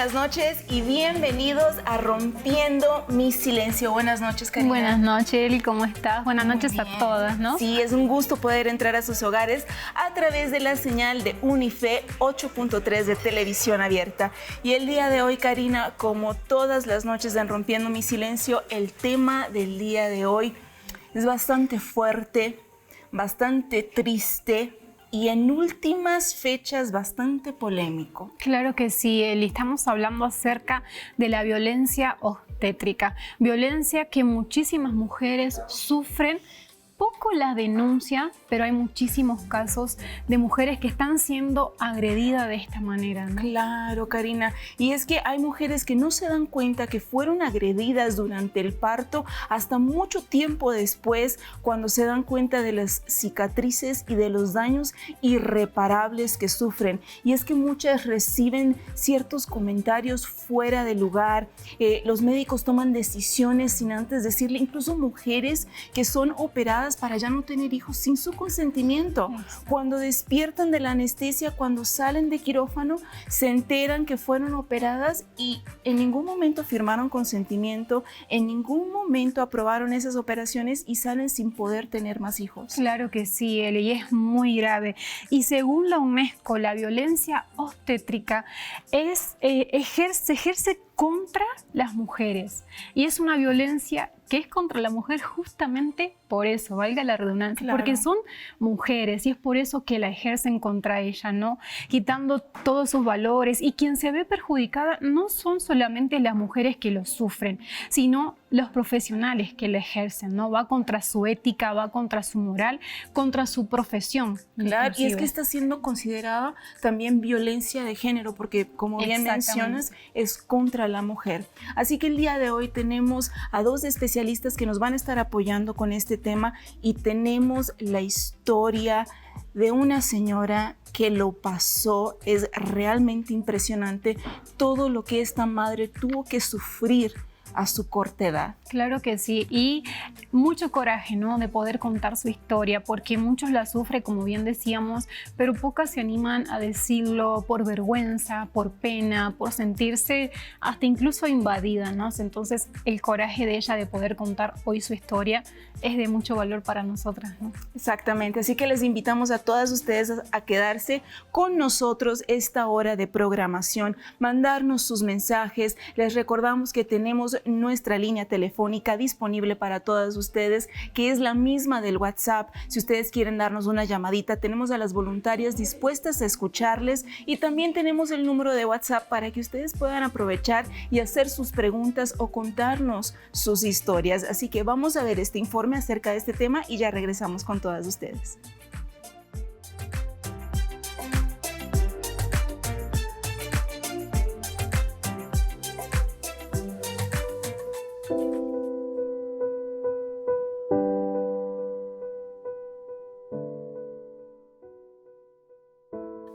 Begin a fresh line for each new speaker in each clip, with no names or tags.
buenas noches y bienvenidos a Rompiendo mi Silencio. Buenas noches, Karina.
Buenas noches, Eli, ¿cómo estás? Buenas noches a todas, ¿no?
Sí, es un gusto poder entrar a sus hogares a través de la señal de Unife 8.3 de televisión abierta. Y el día de hoy, Karina, como todas las noches en Rompiendo mi Silencio, el tema del día de hoy es bastante fuerte, bastante triste y en últimas fechas bastante polémico.
Claro que sí, Eli. Estamos hablando acerca de la violencia obstétrica. Violencia que muchísimas mujeres sufren. Poco la denuncia, pero hay muchísimos casos de mujeres que están siendo agredidas de esta manera, ¿no?
Claro, Karina. Y es que hay mujeres que no se dan cuenta que fueron agredidas durante el parto hasta mucho tiempo después, cuando se dan cuenta de las cicatrices y de los daños irreparables que sufren. Y es que muchas reciben ciertos comentarios fuera de lugar. Los médicos toman decisiones sin antes decirle, incluso mujeres que son operadas para ya no tener hijos sin su consentimiento. Cuando despiertan de la anestesia, cuando salen de quirófano, se enteran que fueron operadas y en ningún momento firmaron consentimiento, en ningún momento aprobaron esas operaciones y salen sin poder tener más hijos.
Claro que sí, Eli, y es muy grave. Y según la UNESCO, la violencia obstétrica se ejerce contra las mujeres y es una violencia que es contra la mujer justamente por eso, valga la redundancia,
claro,
porque son mujeres y es por eso que la ejercen contra ella, ¿no? Quitando todos sus valores, y quien se ve perjudicada no son solamente las mujeres que lo sufren, sino los profesionales que la ejercen, ¿no? Va contra su ética, va contra su moral, contra su profesión.
Claro, y es que está siendo considerada también violencia de género, porque como bien mencionas, es contra la mujer. Así que el día de hoy tenemos a dos especialistas que nos van a estar apoyando con este tema y tenemos la historia de una señora que lo pasó. Es realmente impresionante todo lo que esta madre tuvo que sufrir a su corta edad.
Claro que sí, y mucho coraje, ¿no?, de poder contar su historia, porque muchos la sufren, como bien decíamos, pero pocas se animan a decirlo por vergüenza, por pena, por sentirse hasta incluso invadida, ¿no? Entonces, el coraje de ella de poder contar hoy su historia es de mucho valor para nosotras, ¿no?
Exactamente, así que les invitamos a todas ustedes a quedarse con nosotros esta hora de programación, mandarnos sus mensajes. Les recordamos que tenemos nuestra línea telefónica disponible para todas ustedes, que es la misma del WhatsApp. Si ustedes quieren darnos una llamadita, tenemos a las voluntarias dispuestas a escucharles, y también tenemos el número de WhatsApp para que ustedes puedan aprovechar y hacer sus preguntas o contarnos sus historias. Así que vamos a ver este informe acerca de este tema y ya regresamos con todas ustedes.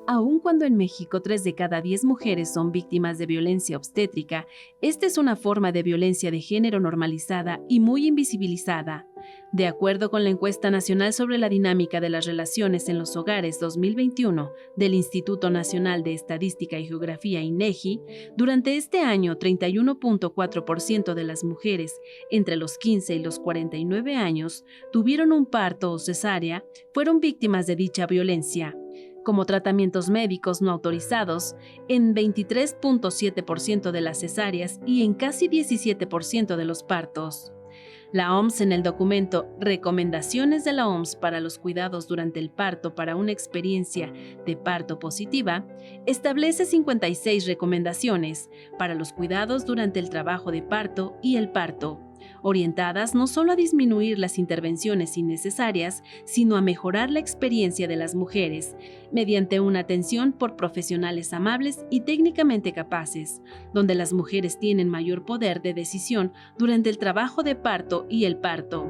Aun cuando en México 3 de cada 10 mujeres son víctimas de violencia obstétrica, esta es una forma de violencia de género normalizada y muy invisibilizada. De acuerdo con la Encuesta Nacional sobre la Dinámica de las Relaciones en los Hogares 2021 del Instituto Nacional de Estadística y Geografía INEGI, durante este año 31.4% de las mujeres entre los 15 y los 49 años tuvieron un parto o cesárea, fueron víctimas de dicha violencia. Como tratamientos médicos no autorizados, en 23.7% de las cesáreas y en casi 17% de los partos. La OMS, en el documento Recomendaciones de la OMS para los cuidados durante el parto para una experiencia de parto positiva, establece 56 recomendaciones para los cuidados durante el trabajo de parto y el parto, orientadas no solo a disminuir las intervenciones innecesarias, sino a mejorar la experiencia de las mujeres, mediante una atención por profesionales amables y técnicamente capaces, donde las mujeres tienen mayor poder de decisión durante el trabajo de parto y el parto.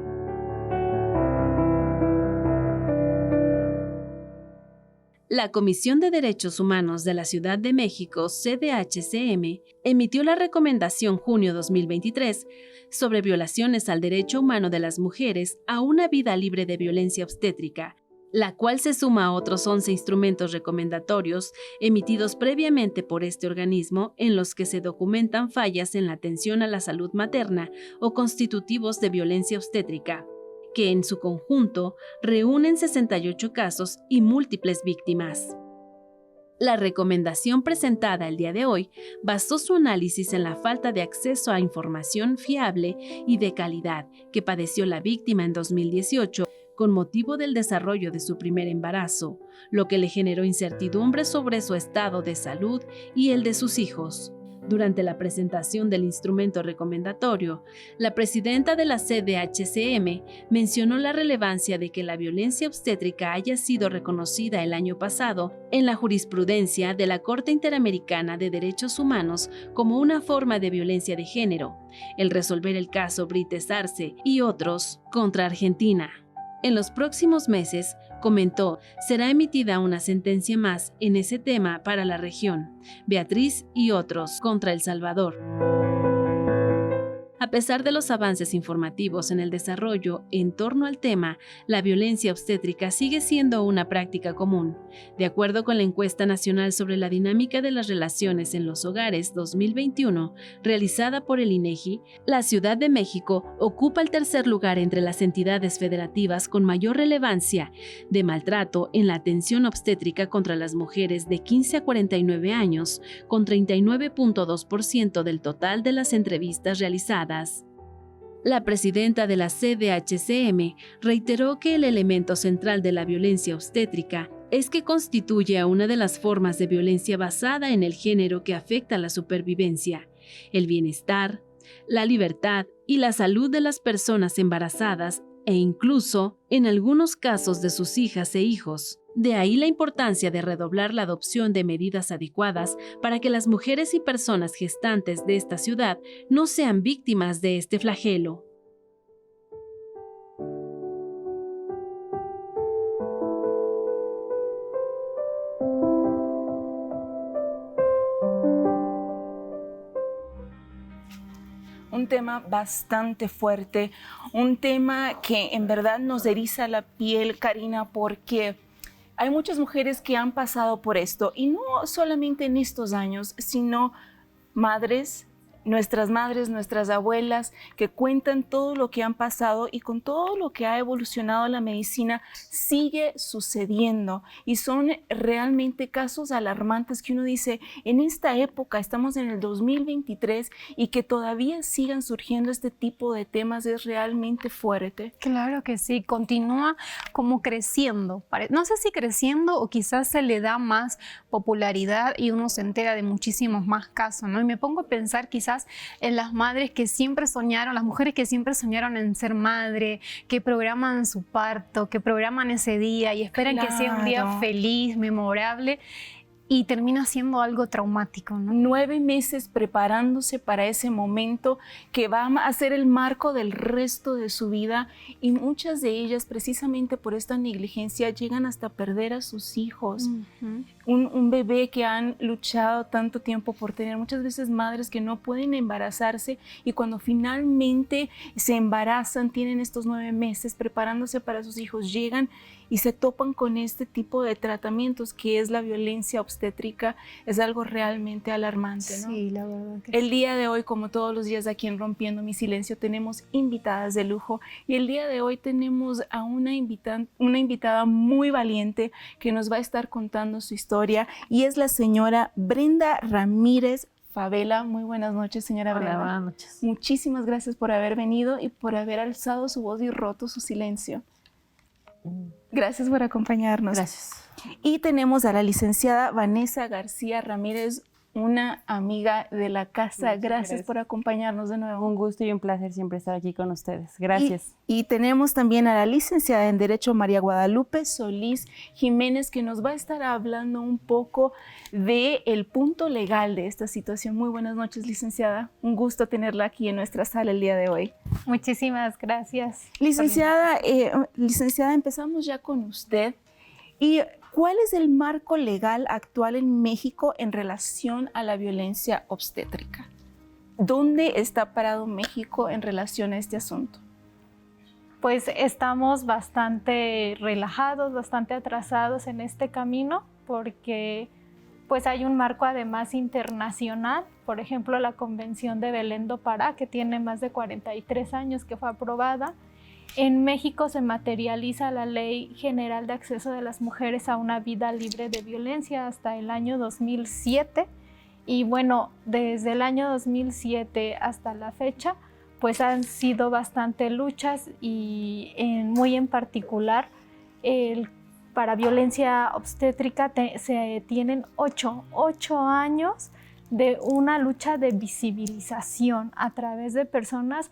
La Comisión de Derechos Humanos de la Ciudad de México, CDHCM, emitió la recomendación junio 2023 sobre violaciones al derecho humano de las mujeres a una vida libre de violencia obstétrica, la cual se suma a otros 11 instrumentos recomendatorios emitidos previamente por este organismo en los que se documentan fallas en la atención a la salud materna o constitutivos de violencia obstétrica, que en su conjunto reúnen 68 casos y múltiples víctimas. La recomendación presentada el día de hoy basó su análisis en la falta de acceso a información fiable y de calidad que padeció la víctima en 2018 con motivo del desarrollo de su primer embarazo, lo que le generó incertidumbre sobre su estado de salud y el de sus hijos. Durante la presentación del instrumento recomendatorio, la presidenta de la CDHCM mencionó la relevancia de que la violencia obstétrica haya sido reconocida el año pasado en la jurisprudencia de la Corte Interamericana de Derechos Humanos como una forma de violencia de género, el resolver el caso Brites Arce y otros contra Argentina. En los próximos meses, comentó, será emitida una sentencia más en ese tema para la región, Beatriz y otros contra El Salvador. A pesar de los avances informativos en el desarrollo en torno al tema, la violencia obstétrica sigue siendo una práctica común. De acuerdo con la Encuesta Nacional sobre la Dinámica de las Relaciones en los Hogares 2021, realizada por el INEGI, la Ciudad de México ocupa el tercer lugar entre las entidades federativas con mayor relevancia de maltrato en la atención obstétrica contra las mujeres de 15 a 49 años, con 39.2% del total de las entrevistas realizadas. La presidenta de la CDHCM reiteró que el elemento central de la violencia obstétrica es que constituye a una de las formas de violencia basada en el género que afecta la supervivencia, el bienestar, la libertad y la salud de las personas embarazadas e incluso, en algunos casos, de sus hijas e hijos. De ahí la importancia de redoblar la adopción de medidas adecuadas para que las mujeres y personas gestantes de esta ciudad no sean víctimas de este flagelo.
Un tema bastante fuerte, un tema que en verdad nos eriza la piel, Karina, porque hay muchas mujeres que han pasado por esto, y no solamente en estos años, sino madres, nuestras abuelas, que cuentan todo lo que han pasado, y con todo lo que ha evolucionado la medicina sigue sucediendo, y son realmente casos alarmantes que uno dice, en esta época, estamos en el 2023, y que todavía sigan surgiendo este tipo de temas es realmente fuerte.
Claro que sí, continúa como creciendo. No sé si creciendo o quizás se le da más popularidad y uno se entera de muchísimos más casos, ¿no? Y me pongo a pensar quizás en las madres que siempre soñaron, las mujeres que siempre soñaron en ser madre, que programan su parto, que programan ese día y esperan que sea un día feliz, memorable, y termina siendo algo traumático, ¿no?
9 meses preparándose para ese momento que va a ser el marco del resto de su vida, y muchas de ellas, precisamente por esta negligencia, llegan hasta perder a sus hijos. Un bebé que han luchado tanto tiempo por tener, muchas veces madres que no pueden embarazarse, y cuando finalmente se embarazan, tienen estos 9 meses preparándose para sus hijos, llegan y se topan con este tipo de tratamientos que es la violencia obstétrica. Es algo realmente alarmante, ¿no?
Sí, la verdad que
El día de hoy, como todos los días aquí en Rompiendo mi Silencio, tenemos invitadas de lujo, y el día de hoy tenemos a una invitada muy valiente que nos va a estar contando su historia, y es la señora Brenda Ramírez Favela. Muy buenas noches, señora Brenda.
Hola, buenas noches.
Muchísimas gracias por haber venido y por haber alzado su voz y roto su silencio. Gracias por acompañarnos.
Gracias.
Y tenemos a la licenciada Vanessa García Ramírez, una amiga de la casa. Gracias por acompañarnos de nuevo.
Un gusto y un placer siempre estar aquí con ustedes. Gracias.
Y tenemos también a la licenciada en Derecho María Guadalupe Solís Jiménez, que nos va a estar hablando un poco del punto legal de esta situación. Muy buenas noches, licenciada. Un gusto tenerla aquí en nuestra sala el día de hoy.
Muchísimas gracias.
Licenciada, empezamos ya con usted. ¿Y cuál es el marco legal actual en México en relación a la violencia obstétrica? ¿Dónde está parado México en relación a este asunto?
pues estamos bastante relajados, bastante atrasados en este camino, porque pues hay un marco además internacional, por ejemplo la Convención de Belén do Pará, que tiene más de 43 años que fue aprobada. En México se materializa la Ley General de Acceso de las Mujeres a una Vida Libre de Violencia hasta el año 2007, y bueno, desde el año 2007 hasta la fecha, pues han sido bastante luchas y muy en particular para violencia obstétrica se tienen 8 años de una lucha de visibilización a través de personas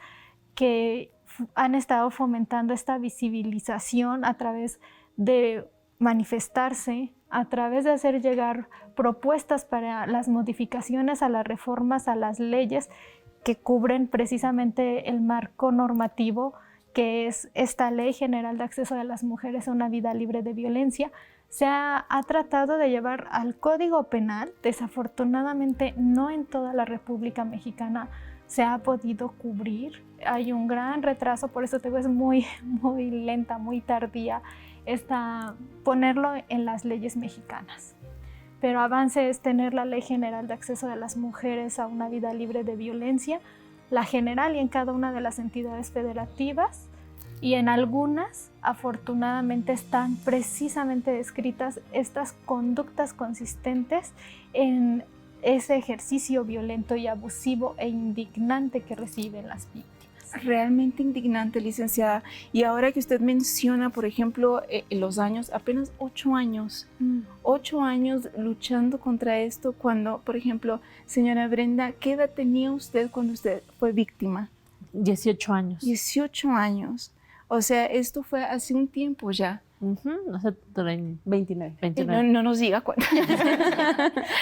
que han estado fomentando esta visibilización a través de manifestarse, a través de hacer llegar propuestas para las modificaciones a las reformas, a las leyes que cubren precisamente el marco normativo que es esta Ley General de Acceso de las Mujeres a una Vida Libre de Violencia. Se ha tratado de llevar al Código Penal. Desafortunadamente no en toda la República Mexicana se ha podido cubrir. Hay un gran retraso, por eso te digo, es muy lenta, muy tardía ponerlo en las leyes mexicanas. Pero avance es tener la Ley General de Acceso de las Mujeres a una Vida Libre de Violencia, la general y en cada una de las entidades federativas, y en algunas afortunadamente están precisamente descritas estas conductas consistentes en ese ejercicio violento y abusivo e indignante que reciben las víctimas.
Realmente indignante, licenciada. Y ahora que usted menciona, por ejemplo, los años, apenas 8 años, 8 años luchando contra esto, cuando, por ejemplo, señora Brenda, ¿qué edad tenía usted cuando usted fue víctima?
18 años.
18 años. O sea, esto fue hace un tiempo ya.
Nosotros 29.
No nos diga cuánto.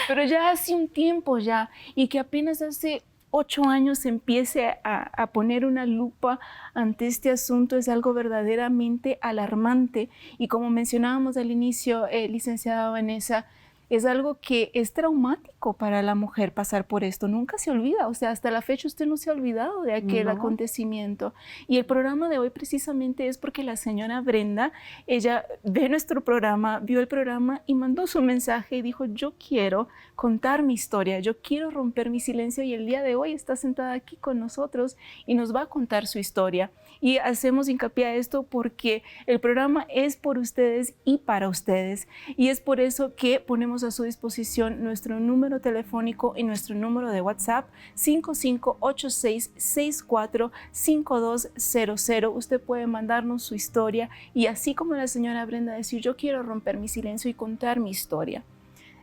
Pero ya hace un tiempo ya. Y que apenas hace 8 años se empiece a poner una lupa ante este asunto es algo verdaderamente alarmante. Y como mencionábamos al inicio, licenciada Vanessa, es algo que es traumático para la mujer pasar por esto. Nunca se olvida, o sea, hasta la fecha usted no se ha olvidado de aquel acontecimiento. Y el programa de hoy precisamente es porque la señora Brenda, ella ve nuestro programa, vio el programa y mandó su mensaje y dijo, yo quiero contar mi historia, yo quiero romper mi silencio, y el día de hoy está sentada aquí con nosotros y nos va a contar su historia. Y hacemos hincapié a esto porque el programa es por ustedes y para ustedes, y es por eso que ponemos a su disposición nuestro número telefónico y nuestro número de WhatsApp 5586645200. Usted puede mandarnos su historia y así como la señora Brenda decir, yo quiero romper mi silencio y contar mi historia.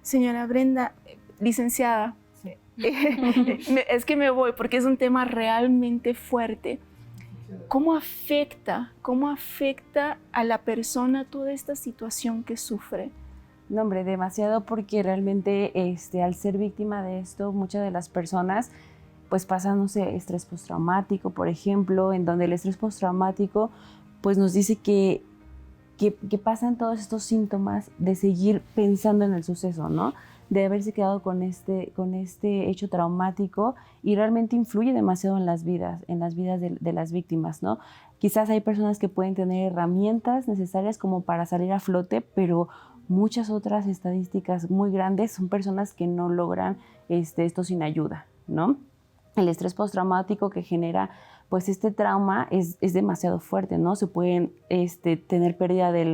Señora Brenda, licenciada, es que me voy porque es un tema realmente fuerte. ¿Cómo afecta a la persona toda esta situación que sufre?
No, hombre, demasiado, porque realmente al ser víctima de esto, muchas de las personas pues pasan, no sé, estrés postraumático, por ejemplo, en donde el estrés postraumático pues nos dice que pasan todos estos síntomas de seguir pensando en el suceso, ¿no? De haberse quedado con este hecho traumático, y realmente influye demasiado en las vidas de las víctimas, ¿no? Quizás hay personas que pueden tener herramientas necesarias como para salir a flote, pero muchas otras estadísticas muy grandes son personas que no logran esto sin ayuda, ¿no? El estrés postraumático que genera pues este trauma es demasiado fuerte, ¿no? Se pueden tener pérdida del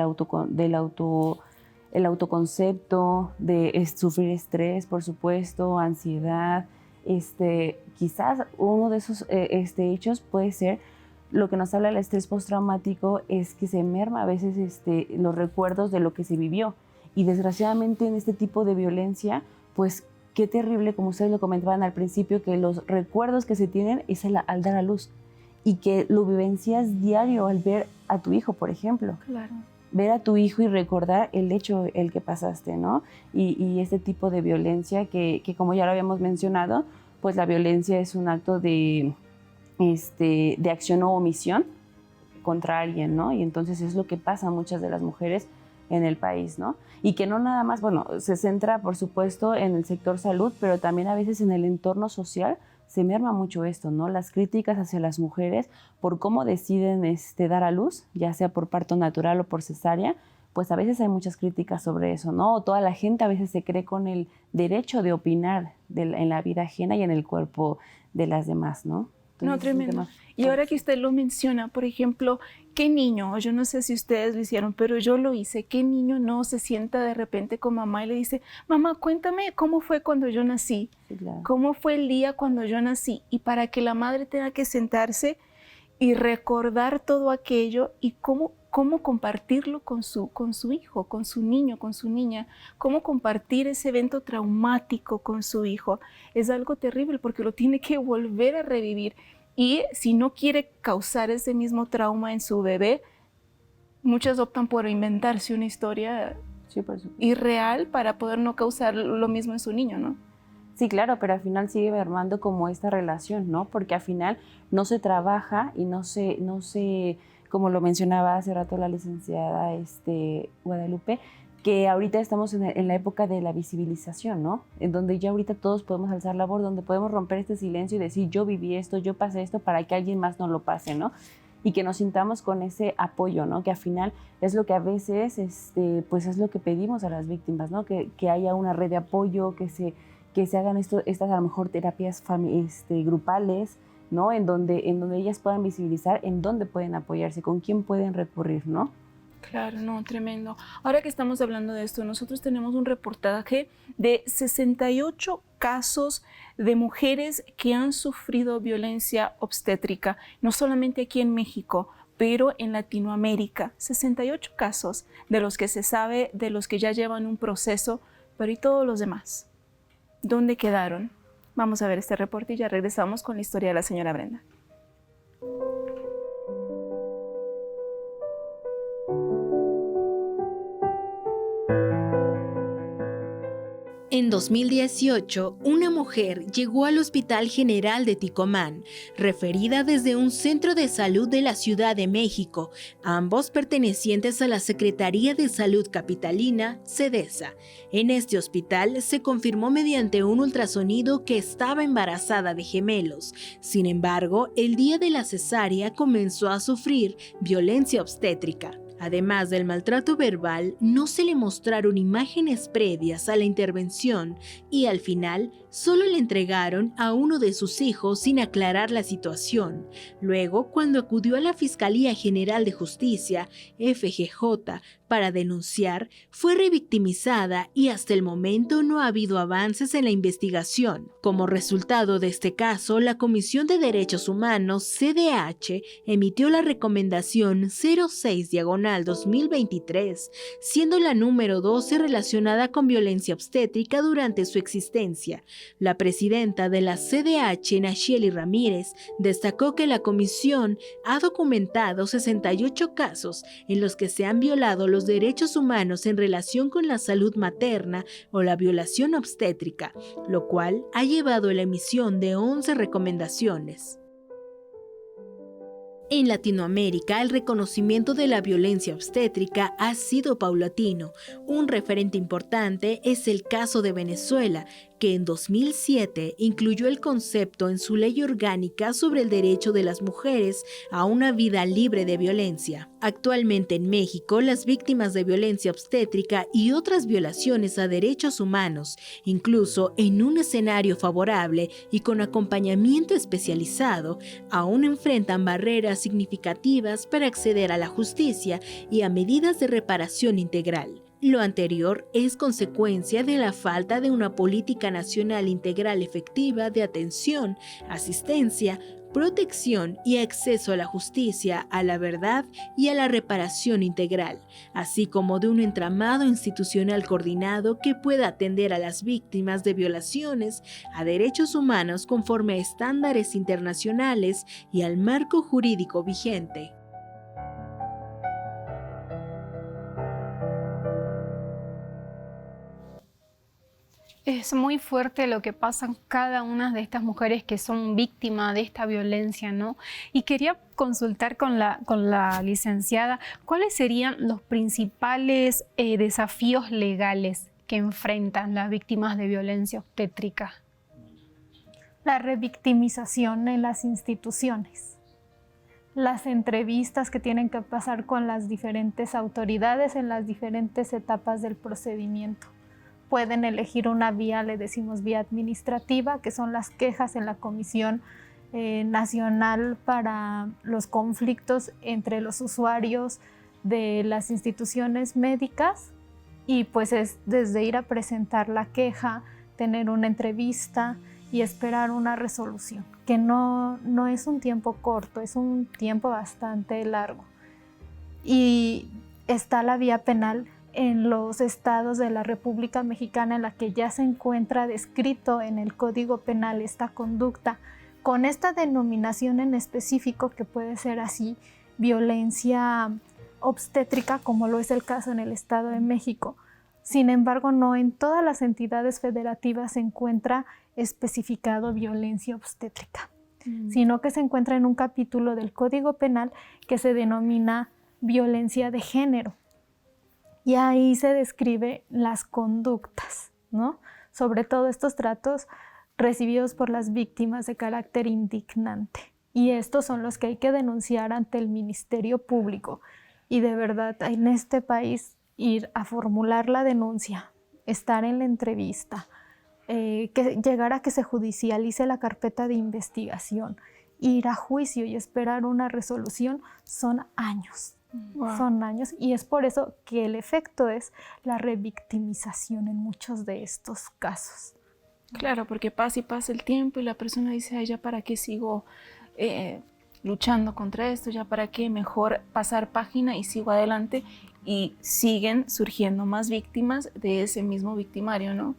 autoconcepto, de sufrir estrés, por supuesto, ansiedad. Quizás uno de esos hechos puede ser lo que nos habla el estrés postraumático, es que se merma a veces los recuerdos de lo que se vivió. Y desgraciadamente en este tipo de violencia, pues qué terrible, como ustedes lo comentaban al principio, que los recuerdos que se tienen es al dar a luz, y que lo vivencias diario al ver a tu hijo, por ejemplo.
Claro.
Ver a tu hijo y recordar el hecho el que pasaste, ¿no? Y este tipo de violencia que como ya lo habíamos mencionado, pues la violencia es un acto de acción o omisión contra alguien, ¿no? Y entonces es lo que pasa a muchas de las mujeres en el país, ¿no? Y que no nada más, bueno, se centra por supuesto en el sector salud, pero también a veces en el entorno social se merma mucho esto, ¿no? Las críticas hacia las mujeres por cómo deciden dar a luz, ya sea por parto natural o por cesárea, pues a veces hay muchas críticas sobre eso, ¿no? O toda la gente a veces se cree con el derecho de opinar en la vida ajena y en el cuerpo de las demás, ¿no? Entonces,
no, tremendo. Y ahora que usted lo menciona, por ejemplo, ¿qué niño? Yo no sé si ustedes lo hicieron, pero yo lo hice. ¿Qué niño no se sienta de repente con mamá y le dice, mamá, cuéntame cómo fue cuando yo nací?
Sí, claro.
¿Cómo fue el día cuando yo nací? Y para que la madre tenga que sentarse y recordar todo aquello y cómo compartirlo con su hijo, con su niño, con su niña, cómo compartir ese evento traumático con su hijo. Es algo terrible porque lo tiene que volver a revivir. Y si no quiere causar ese mismo trauma en su bebé, muchas optan por inventarse una historia irreal para poder no causar lo mismo en su niño, ¿no?
Sí, claro, pero al final sigue mermando como esta relación, ¿no? Porque al final no se trabaja y no se, como lo mencionaba hace rato la licenciada Guadalupe, que ahorita estamos en la época de la visibilización, ¿no? En donde ya ahorita todos podemos alzar la voz, donde podemos romper este silencio y decir, yo viví esto, yo pasé esto, para que alguien más no lo pase, ¿no? Y que nos sintamos con ese apoyo, ¿no? Que al final es lo que a veces, pues es lo que pedimos a las víctimas, ¿no? Que haya una red de apoyo, que se hagan estas a lo mejor terapias grupales, ¿no? En donde ellas puedan visibilizar en dónde pueden apoyarse, con quién pueden recurrir, ¿no?
Claro, no, tremendo. Ahora que estamos hablando de esto, nosotros tenemos un reportaje de 68 casos de mujeres que han sufrido violencia obstétrica, no solamente aquí en México, pero en Latinoamérica. 68 casos de los que se sabe, de los que ya llevan un proceso, pero ¿y todos los demás? ¿Dónde quedaron? Vamos a ver este reporte y ya regresamos con la historia de la señora Brenda.
En 2018, una mujer llegó al Hospital General de Ticomán, referida desde un centro de salud de la Ciudad de México, ambos pertenecientes a la Secretaría de Salud Capitalina, SEDESA. En este hospital se confirmó mediante un ultrasonido que estaba embarazada de gemelos. Sin embargo, el día de la cesárea comenzó a sufrir violencia obstétrica. Además del maltrato verbal, no se le mostraron imágenes previas a la intervención y al final solo le entregaron a uno de sus hijos sin aclarar la situación. Luego, cuando acudió a la Fiscalía General de Justicia, FGJ, para denunciar, fue revictimizada y hasta el momento no ha habido avances en la investigación. Como resultado de este caso, la Comisión de Derechos Humanos, CDH, emitió la recomendación 06/2023, siendo la número 12 relacionada con violencia obstétrica durante su existencia. La presidenta de la CDH, Nacheli Ramírez, destacó que la comisión ha documentado 68 casos en los que se han violado los derechos humanos en relación con la salud materna o la violación obstétrica, lo cual ha llevado a la emisión de 11 recomendaciones. En Latinoamérica, el reconocimiento de la violencia obstétrica ha sido paulatino. Un referente importante es el caso de Venezuela, que en 2007 incluyó el concepto en su ley orgánica sobre el derecho de las mujeres a una vida libre de violencia. Actualmente en México, las víctimas de violencia obstétrica y otras violaciones a derechos humanos, incluso en un escenario favorable y con acompañamiento especializado, aún enfrentan barreras significativas para acceder a la justicia y a medidas de reparación integral. Lo anterior es consecuencia de la falta de una política nacional integral efectiva de atención, asistencia, protección y acceso a la justicia, a la verdad y a la reparación integral, así como de un entramado institucional coordinado que pueda atender a las víctimas de violaciones a derechos humanos conforme a estándares internacionales y al marco jurídico vigente.
Es muy fuerte lo que pasa en cada una de estas mujeres que son víctimas de esta violencia, ¿no? Y quería consultar con la licenciada, ¿cuáles serían los principales desafíos legales que enfrentan las víctimas de violencia obstétrica?
la revictimización en las instituciones, las entrevistas que tienen que pasar con las diferentes autoridades en las diferentes etapas del procedimiento. Pueden elegir una vía, le decimos vía administrativa, que son las quejas en la Comisión Nacional para los conflictos entre los usuarios de las instituciones médicas, y pues es desde ir a presentar la queja, tener una entrevista y esperar una resolución, que no es un tiempo corto, es un tiempo bastante largo. Y está la vía penal en los estados de la República Mexicana, en la que ya se encuentra descrito en el Código Penal esta conducta, con esta denominación en específico, que puede ser así, violencia obstétrica, como lo es el caso en el Estado de México. Sin embargo, no en todas las entidades federativas se encuentra especificado violencia obstétrica, sino que se encuentra en un capítulo del Código Penal que se denomina violencia de género. Y ahí se describe las conductas, ¿no? Sobre todo estos tratos recibidos por las víctimas de carácter indignante. Y estos son los que hay que denunciar ante el Ministerio Público. Y de verdad, en este país, ir a formular la denuncia, estar en la entrevista, llegar a que se judicialice la carpeta de investigación, ir a juicio y esperar una resolución, son años. Wow. Son años, y es por eso que el efecto es la revictimización en muchos de estos casos.
Claro, porque pasa y pasa el tiempo y la persona dice, ay, ¿ya para qué sigo luchando contra esto? ¿Ya para qué? Mejor pasar página y sigo adelante, y siguen surgiendo más víctimas de ese mismo victimario, ¿no?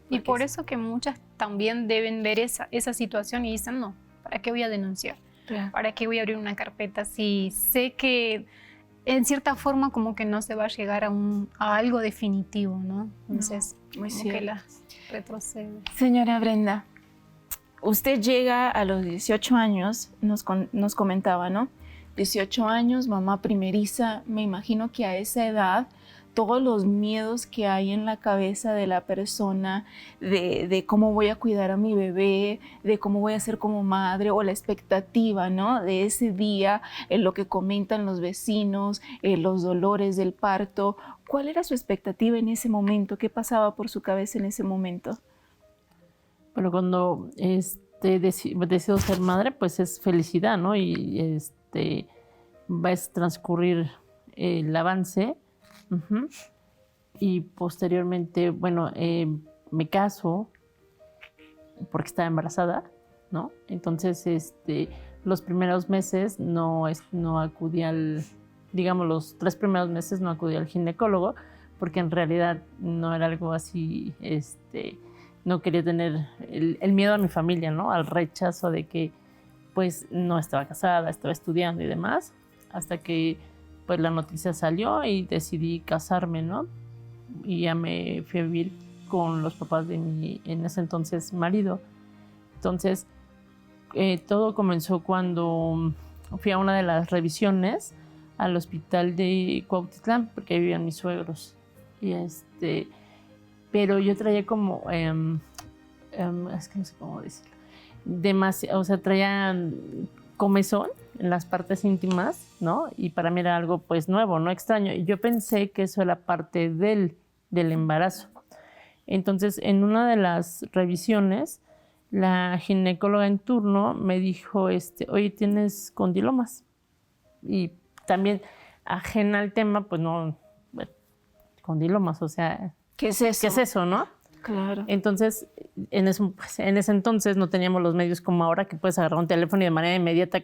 Y por eso que muchas también deben ver esa situación y dicen, no, ¿para qué voy a denunciar? ¿Para qué voy a abrir una carpeta si sé que en cierta forma como que no se va a llegar a algo definitivo, ¿no? Entonces,
muy
como
cierto.
que la retrocede.
Señora Brenda, usted llega a los 18 años, nos comentaba, ¿no? 18 años, mamá primeriza. Me imagino que a esa edad todos los miedos que hay en la cabeza de la persona, de cómo voy a cuidar a mi bebé, de cómo voy a ser como madre, o la expectativa, ¿no? De ese día, lo que comentan los vecinos, los dolores del parto. ¿Cuál era su expectativa en ese momento? ¿Qué pasaba por su cabeza en ese momento?
Bueno, cuando decido ser madre, pues es felicidad, ¿no? Y va a transcurrir el avance. Uh-huh. Y posteriormente, bueno, me caso porque estaba embarazada, ¿no? Entonces, los primeros meses no acudí digamos, los 3 primeros meses no acudí al ginecólogo, porque en realidad no era algo así, no quería tener el miedo a mi familia, ¿no? Al rechazo de que, pues, no estaba casada, estaba estudiando y demás, hasta que pues la noticia salió y decidí casarme, ¿no? Y ya me fui a vivir con los papás de mi, en ese entonces, marido. Entonces, todo comenzó cuando fui a una de las revisiones al hospital de Cuautitlán, porque ahí vivían mis suegros. Y pero yo traía como, es que no sé cómo decirlo, demasiado, o sea, traía comezón en las partes íntimas, ¿no? Y para mí era algo pues nuevo, no extraño. Y yo pensé que eso era parte del embarazo. Entonces, en una de las revisiones, la ginecóloga en turno me dijo, oye, ¿tienes condilomas? Y también, ajena al tema, pues no, bueno, condilomas, o sea,
¿qué es eso?
¿Qué es eso, no?
Claro.
Entonces, en ese entonces no teníamos los medios como ahora, que puedes agarrar un teléfono y de manera inmediata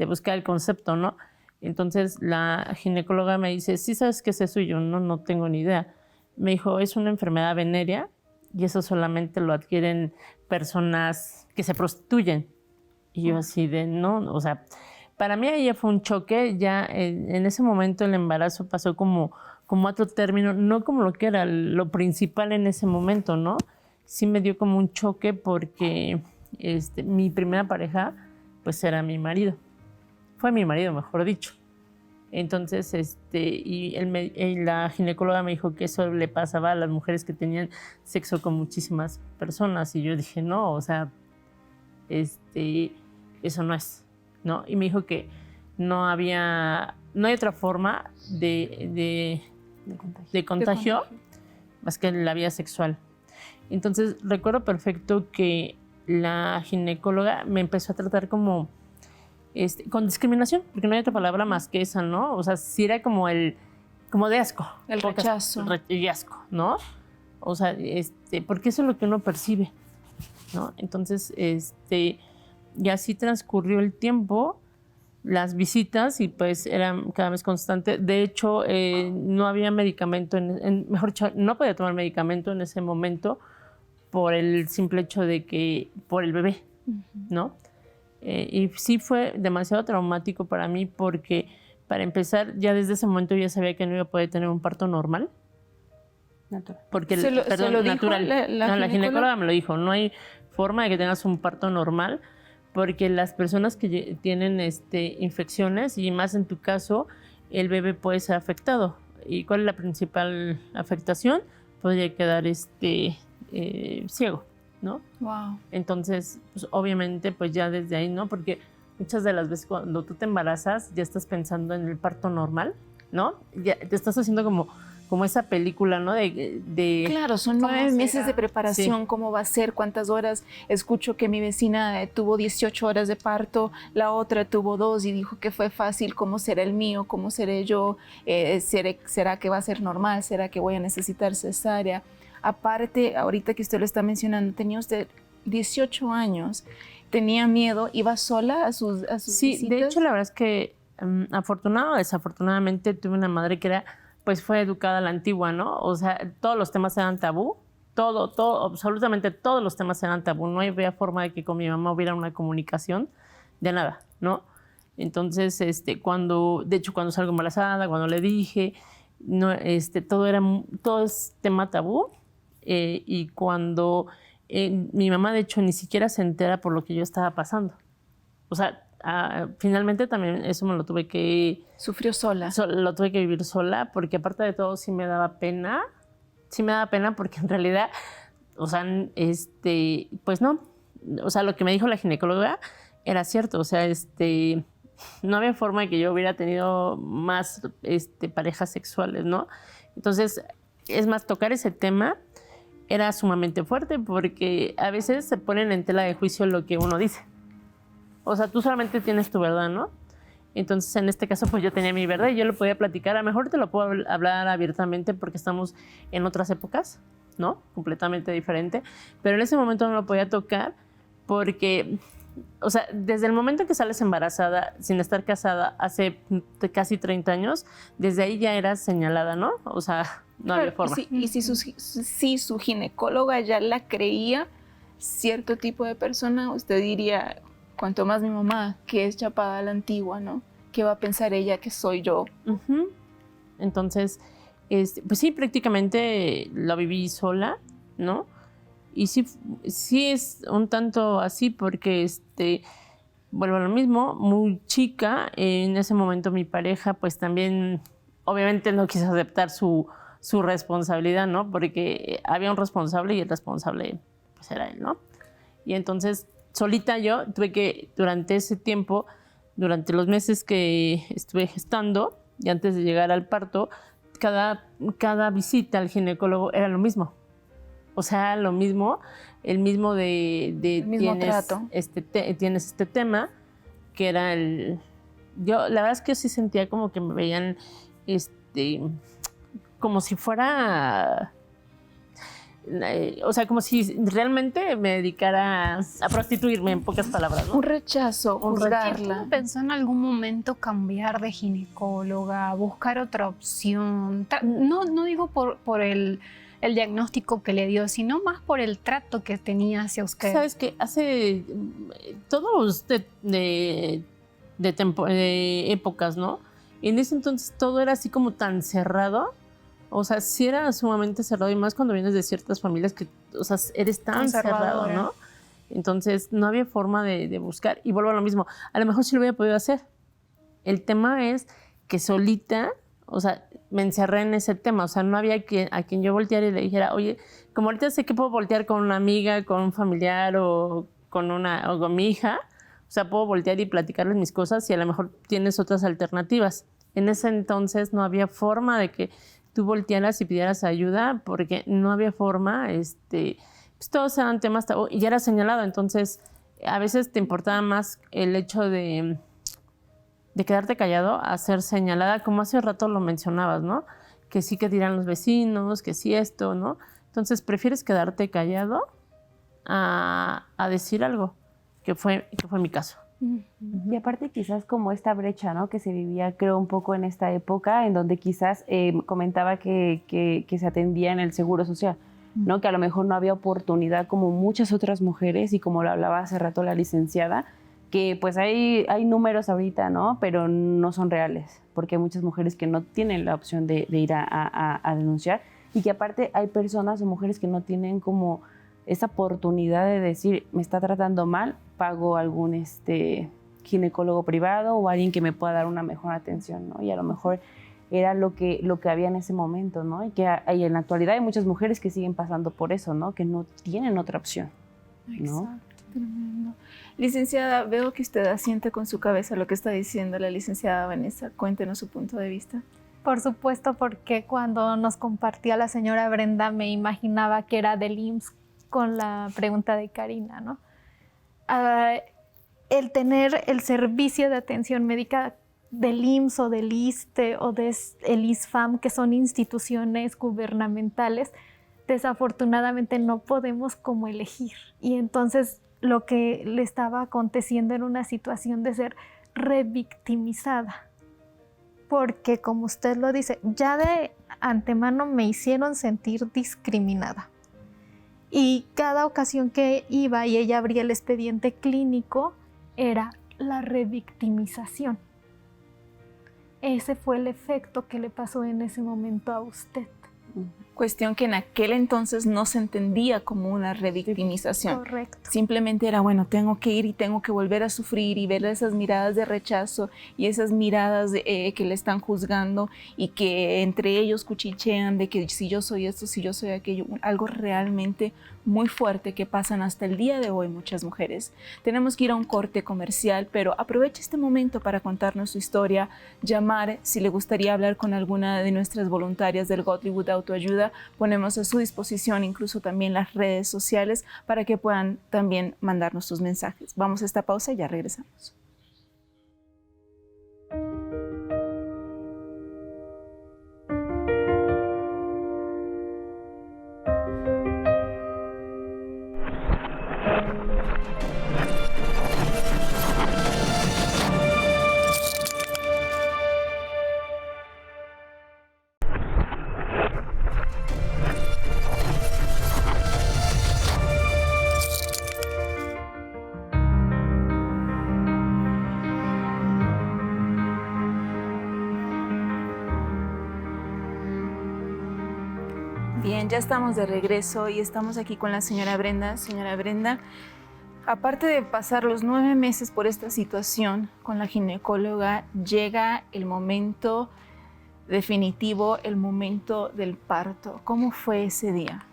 buscar el concepto, ¿no? Entonces, la ginecóloga me dice, ¿sí sabes qué es eso? Y yo, no tengo ni idea. Me dijo, es una enfermedad venérea y eso solamente lo adquieren personas que se prostituyen. Y yo así de, no, o sea, para mí ahí ya fue un choque. Ya en ese momento el embarazo pasó como otro término, no como lo que era lo principal en ese momento, ¿no? Sí me dio como un choque porque mi primera pareja, pues era mi marido. Fue mi marido, mejor dicho. Entonces, y la ginecóloga me dijo que eso le pasaba a las mujeres que tenían sexo con muchísimas personas. Y yo dije, no, o sea, eso no es, ¿no? Y me dijo que no hay otra forma de contagio más que la vía sexual. Entonces recuerdo perfecto que la ginecóloga me empezó a tratar como con discriminación, porque no hay otra palabra más que esa, ¿no? O sea, sí era como de asco.
El rechazo.
Y asco, ¿no? O sea, porque eso es lo que uno percibe, ¿no? Entonces, y así transcurrió el tiempo, las visitas, y pues eran cada vez constantes. De hecho, no había medicamento, mejor dicho, no podía tomar medicamento en ese momento por el simple hecho de que, por el bebé, ¿no? Y sí fue demasiado traumático para mí porque, para empezar, ya desde ese momento ya sabía que no iba a poder tener un parto normal.
Natural.
Porque,
¿Se lo dijo
natural. La
ginecóloga?
ginecóloga me lo dijo, no hay forma de que tengas un parto normal, porque las personas que tienen infecciones, y más en tu caso, el bebé puede ser afectado. ¿Y cuál es la principal afectación? Podría quedar ciego, ¿no?
Wow.
Entonces, pues, obviamente, pues ya desde ahí, ¿no? Porque muchas de las veces cuando tú te embarazas, ya estás pensando en el parto normal, ¿no? Ya te estás haciendo como esa película, ¿no?
Claro, son 9 meses de preparación,
Sí.
¿Cómo va a ser? ¿Cuántas horas? Escucho que mi vecina tuvo 18 horas de parto, la otra tuvo 2 y dijo que fue fácil. ¿Cómo será el mío? ¿Cómo seré yo? ¿Será que va a ser normal? ¿Será que voy a necesitar cesárea? Aparte, ahorita que usted lo está mencionando, tenía usted 18 años, tenía miedo, iba sola a sus
Sí,
visitas.
de hecho, la verdad es que afortunado o desafortunadamente tuve una madre que fue educada a la antigua, ¿no? O sea, todos los temas eran tabú, todo, absolutamente todos los temas eran tabú. No había forma de que con mi mamá hubiera una comunicación de nada, ¿no? Entonces, cuando salgo embarazada, cuando le dije, no, todo es tema tabú. Y cuando mi mamá, de hecho, ni siquiera se entera por lo que yo estaba pasando. O sea, finalmente también eso me lo tuve que...
Sufrió sola.
Lo tuve que vivir sola, porque aparte de todo sí me daba pena. Sí me daba pena porque en realidad, o sea, pues no. O sea, lo que me dijo la ginecóloga era cierto. O sea, no había forma de que yo hubiera tenido más parejas sexuales, ¿no? Entonces, es más, tocar ese tema era sumamente fuerte porque a veces se ponen en tela de juicio lo que uno dice. O sea, tú solamente tienes tu verdad, ¿no? Entonces, en este caso, pues yo tenía mi verdad y yo lo podía platicar. A lo mejor te lo puedo hablar abiertamente porque estamos en otras épocas, ¿no? Completamente diferente. Pero en ese momento no lo podía tocar porque, o sea, desde el momento en que sales embarazada, sin estar casada, hace casi 30 años, desde ahí ya eras señalada, ¿no? O sea, no había forma.
Y si su ginecóloga ya la creía cierto tipo de persona, usted diría, cuanto más mi mamá, que es chapada a la antigua, ¿no? ¿Qué va a pensar ella que soy yo?
Uh-huh. Entonces, pues sí, prácticamente la viví sola, ¿no? Y sí es un tanto así porque, vuelvo a lo mismo, muy chica, en ese momento mi pareja, pues también, obviamente no quiso aceptar su responsabilidad, ¿no? Porque había un responsable y el responsable, pues era él, ¿no? Y entonces, solita yo tuve que, durante ese tiempo, durante los meses que estuve gestando y antes de llegar al parto, cada visita al ginecólogo era lo mismo. O sea, lo mismo, el mismo
el mismo trato.
Tienes este tema, que era yo, la verdad es que yo sí sentía como que me veían, como si fuera... o sea, como si realmente me dedicara a prostituirme, en pocas palabras, ¿no?
Un rechazo, juzgarla.
¿No pensó en algún momento cambiar de ginecóloga, buscar otra opción? No digo por el diagnóstico que le dio, sino más por el trato que tenía hacia usted.
Sabes que hace todos de épocas, ¿no? En ese entonces todo era así como tan cerrado. O sea, sí era sumamente cerrado, y más cuando vienes de ciertas familias que, o sea, eres tan cerrado, ¿no? Entonces no había forma de buscar. Y vuelvo a lo mismo, a lo mejor sí lo hubiera podido hacer. El tema es que solita, o sea, me encerré en ese tema. O sea, no había a quien yo volteara y le dijera, oye, como ahorita sé que puedo voltear con una amiga, con un familiar o o con mi hija, o sea, puedo voltear y platicarles mis cosas y a lo mejor tienes otras alternativas. En ese entonces no había forma de que tú voltearas y pidieras ayuda porque no había forma, pues todos eran temas tabú y ya era señalado, entonces a veces te importaba más el hecho de quedarte callado a ser señalada, como hace rato lo mencionabas, ¿no? Que sí que dirán los vecinos, que sí esto, ¿no? Entonces prefieres quedarte callado a decir algo, que fue mi caso.
Y aparte quizás como esta brecha, ¿no? Que se vivía, creo, un poco en esta época, en donde quizás comentaba que se atendía en el Seguro Social, ¿no? Que a lo mejor no había oportunidad como muchas otras mujeres, y como lo hablaba hace rato la licenciada, que pues hay números ahorita, ¿no? Pero no son reales, porque hay muchas mujeres que no tienen la opción de ir a denunciar, y que aparte hay personas o mujeres que no tienen como esa oportunidad de decir, me está tratando mal, pago algún ginecólogo privado o alguien que me pueda dar una mejor atención, ¿no? Y a lo mejor era lo que había en ese momento, ¿no? Y que en la actualidad hay muchas mujeres que siguen pasando por eso, ¿no? Que no tienen otra opción, ¿no?
Exacto, tremendo. Licenciada, veo que usted asiente con su cabeza lo que está diciendo la licenciada Vanessa. Cuéntenos su punto de vista.
Por supuesto, porque cuando nos compartía la señora Brenda me imaginaba que era del IMSS con la pregunta de Karina, ¿no? El tener el servicio de atención médica del IMSS o del ISSSTE o del ISFAM, que son instituciones gubernamentales, desafortunadamente no podemos como elegir. Y entonces lo que le estaba aconteciendo era una situación de ser revictimizada. Porque, como usted lo dice, ya de antemano me hicieron sentir discriminada. Y cada ocasión que iba y ella abría el expediente clínico, era la revictimización. Ese fue el efecto que le pasó en ese momento a usted.
Cuestión que en aquel entonces no se entendía como una revictimización.
Correcto.
Simplemente era, bueno, tengo que ir y tengo que volver a sufrir y ver esas miradas de rechazo y esas miradas que le están juzgando y que entre ellos cuchichean de que si yo soy esto, si yo soy aquello, algo realmente muy fuerte que pasan hasta el día de hoy muchas mujeres. Tenemos que ir a un corte comercial, pero aproveche este momento para contarnos su historia, llamar si le gustaría hablar con alguna de nuestras voluntarias del Godlywood Autoayuda. Ponemos a su disposición incluso también las redes sociales para que puedan también mandarnos sus mensajes. Vamos a esta pausa y ya regresamos. Bien, ya estamos de regreso y estamos aquí con la señora Brenda. Señora Brenda, aparte de pasar los 9 meses por esta situación con la ginecóloga, llega el momento definitivo, el momento del parto. ¿Cómo fue ese día?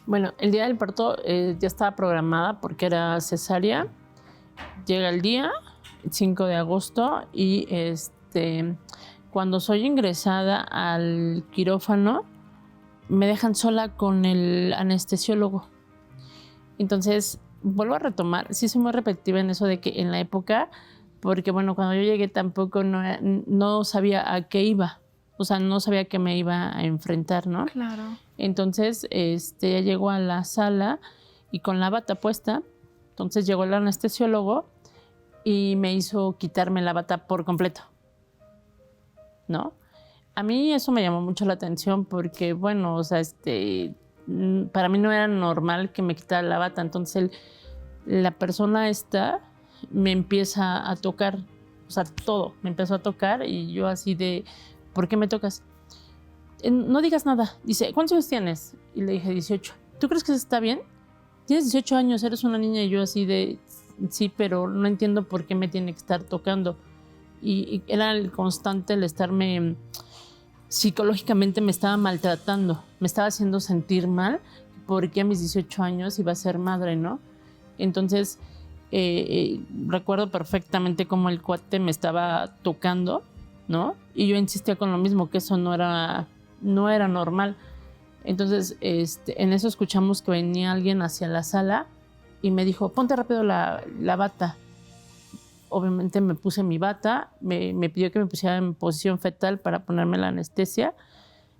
Bueno, el día del parto ya estaba programada porque era cesárea. Llega el día, el 5 de agosto, y cuando soy ingresada al quirófano, me dejan sola con el anestesiólogo. Entonces, vuelvo a retomar, sí soy muy repetitiva en eso de que en la época, porque bueno, cuando yo llegué tampoco no sabía a qué iba, o sea, no sabía que me iba a enfrentar, ¿no?
Claro.
Entonces, ya llego a la sala y con la bata puesta, entonces llegó el anestesiólogo y me hizo quitarme la bata por completo, ¿no? A mí eso me llamó mucho la atención porque, bueno, o sea, para mí no era normal que me quitara la bata. Entonces la persona esta me empieza a tocar, o sea, todo, me empezó a tocar y yo así de, ¿por qué me tocas? No digas nada. Dice, ¿cuántos años tienes? Y le dije, 18. ¿Tú crees que eso está bien? Tienes 18 años, eres una niña. Y yo así de, sí, pero no entiendo por qué me tiene que estar tocando. Y era el constante el estarme... Psicológicamente me estaba maltratando, me estaba haciendo sentir mal porque a mis 18 años iba a ser madre, ¿no? Entonces, recuerdo perfectamente cómo el cuate me estaba tocando, ¿no? Y yo insistía con lo mismo, que eso no era normal. Entonces, en eso escuchamos que venía alguien hacia la sala y me dijo, ponte rápido la bata. Obviamente me puse mi bata, me pidió que me pusiera en posición fetal para ponerme la anestesia.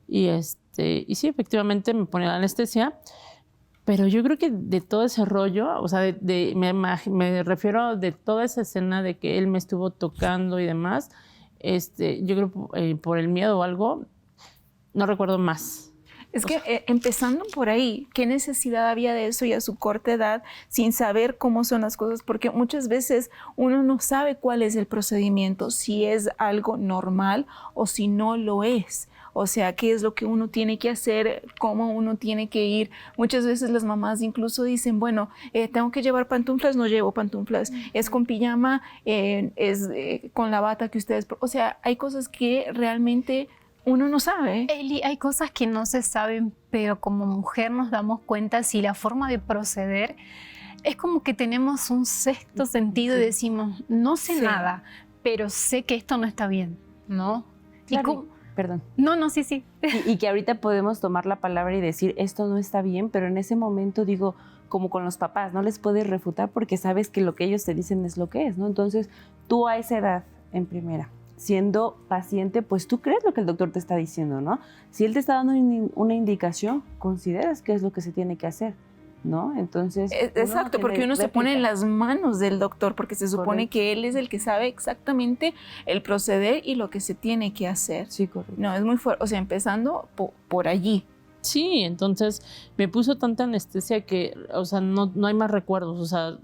Y sí, efectivamente me ponía la anestesia. Pero yo creo que de todo ese rollo, o sea, me refiero de toda esa escena de que él me estuvo tocando y demás, yo creo por el miedo o algo, no recuerdo más.
Es que empezando por ahí, ¿qué necesidad había de eso y a su corta edad sin saber cómo son las cosas? Porque muchas veces uno no sabe cuál es el procedimiento, si es algo normal o si no lo es. O sea, qué es lo que uno tiene que hacer, cómo uno tiene que ir. Muchas veces las mamás incluso dicen, bueno, tengo que llevar pantuflas, no llevo pantuflas. Es con pijama, es con la bata que ustedes... O sea, hay cosas que realmente uno no sabe.
Eli, hay cosas que no se saben, pero como mujer nos damos cuenta si la forma de proceder es como que tenemos un sexto sentido y decimos, no sé nada, pero sé que esto no está bien, ¿no?
Claro. Perdón.
No, sí.
Y que ahorita podemos tomar la palabra y decir, esto no está bien, pero en ese momento digo, como con los papás, no les puedes refutar porque sabes que lo que ellos te dicen es lo que es, ¿no? Entonces, tú a esa edad, en primera, siendo paciente, pues tú crees lo que el doctor te está diciendo, ¿no? Si él te está dando una indicación, consideras qué es lo que se tiene que hacer, ¿no? Entonces...
Exacto, porque uno se pone en las manos del doctor, porque se supone que él es el que sabe exactamente el proceder y lo que se tiene que hacer.
Sí, correcto.
No, es muy fuerte, o sea, empezando por allí.
Sí, entonces me puso tanta anestesia que, o sea, no hay más recuerdos. O sea,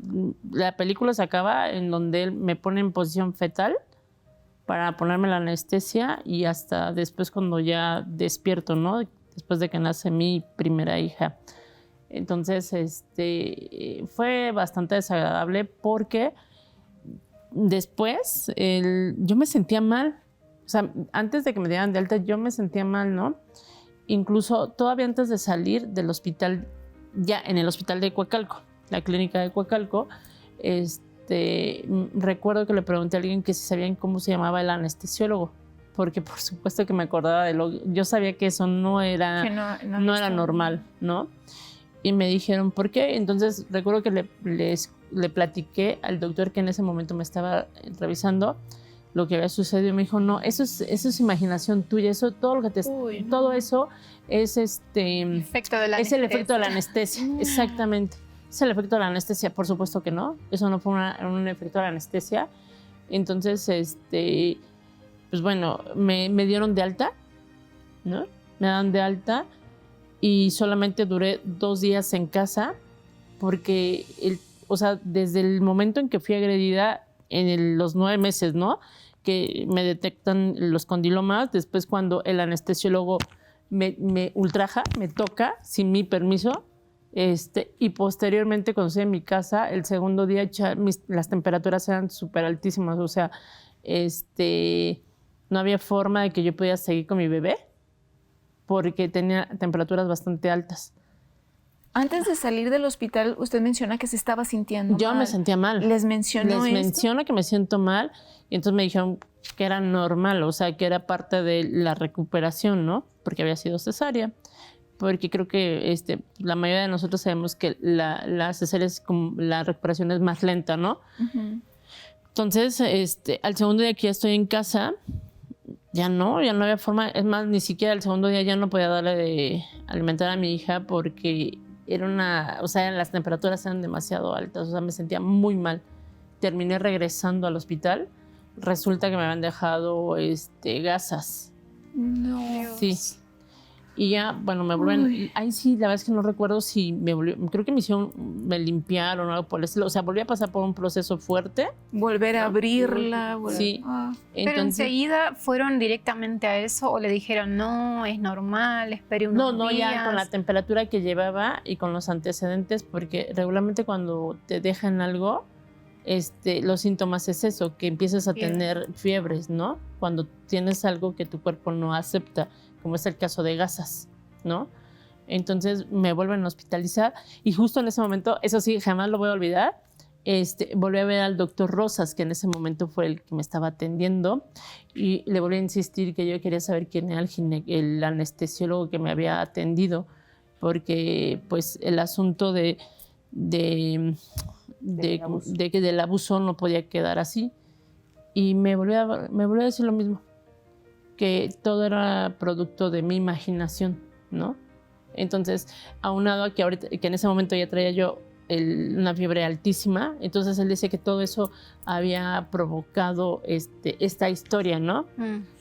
la película se acaba en donde él me pone en posición fetal para ponerme la anestesia y hasta después cuando ya despierto, ¿no? Después de que nace mi primera hija. Entonces, fue bastante desagradable porque después yo me sentía mal. O sea, antes de que me dieran de alta, yo me sentía mal, ¿no? Incluso todavía antes de salir del hospital, ya en el hospital de Coacalco, la clínica de Coacalco, recuerdo que le pregunté a alguien que si sabían cómo se llamaba el anestesiólogo, porque por supuesto que me acordaba yo sabía que eso no era normal, ¿no? Y me dijeron, ¿por qué? Entonces recuerdo que le platiqué al doctor que en ese momento me estaba revisando lo que había sucedido y me dijo, no, eso es imaginación tuya, eso, todo lo que todo eso es es el efecto de la anestesia, exactamente. ¿Es el efecto de la anestesia? Por supuesto que no, eso no fue un efecto de la anestesia. Entonces, pues bueno, me dieron de alta, ¿no? Me dan de alta y solamente duré 2 días en casa porque, o sea, desde el momento en que fui agredida en los 9 meses, ¿no? Que me detectan los condilomas, después cuando el anestesiólogo me ultraja, me toca sin mi permiso, y posteriormente cuando estoy en mi casa, el segundo día las temperaturas eran súper altísimas, o sea, no había forma de que yo pudiera seguir con mi bebé porque tenía temperaturas bastante altas.
Antes de salir del hospital, usted menciona que se estaba sintiendo mal.
Yo me sentía mal.
¿Les mencionó esto?
Menciona que me siento mal y entonces me dijeron que era normal, o sea, que era parte de la recuperación, ¿no? Porque había sido cesárea. Porque creo que la mayoría de nosotros sabemos que la cesárea la recuperación es más lenta, ¿no? Uh-huh. Entonces, al segundo día que ya estoy en casa, ya no había forma. Es más, ni siquiera el segundo día ya no podía darle de alimentar a mi hija porque las temperaturas eran demasiado altas, o sea, me sentía muy mal. Terminé regresando al hospital. Resulta que me habían dejado gasas.
No.
Sí. Y ya, bueno, me volvieron... Ahí sí, la verdad es que no recuerdo si creo que me limpiaron o algo por el estilo. O sea, volví a pasar por un proceso fuerte.
Volver a abrirla.
Sí.
Pero enseguida fueron directamente a eso o le dijeron, no, es normal, espere unos días. No,
ya con la temperatura que llevaba y con los antecedentes, porque regularmente cuando te dejan algo, los síntomas es eso, que empiezas a tener fiebres, ¿no? Cuando tienes algo que tu cuerpo no acepta, como es el caso de gasas, ¿no? Entonces me vuelven a hospitalizar y justo en ese momento, eso sí, jamás lo voy a olvidar, volví a ver al doctor Rosas, que en ese momento fue el que me estaba atendiendo, y le volví a insistir que yo quería saber quién era el anestesiólogo que me había atendido, porque pues el asunto del abuso no podía quedar así. Y me volvió a decir lo mismo, que todo era producto de mi imaginación, ¿no? Entonces, aunado a que en ese momento ya traía yo una fiebre altísima, entonces él dice que todo eso había provocado esta historia, ¿no?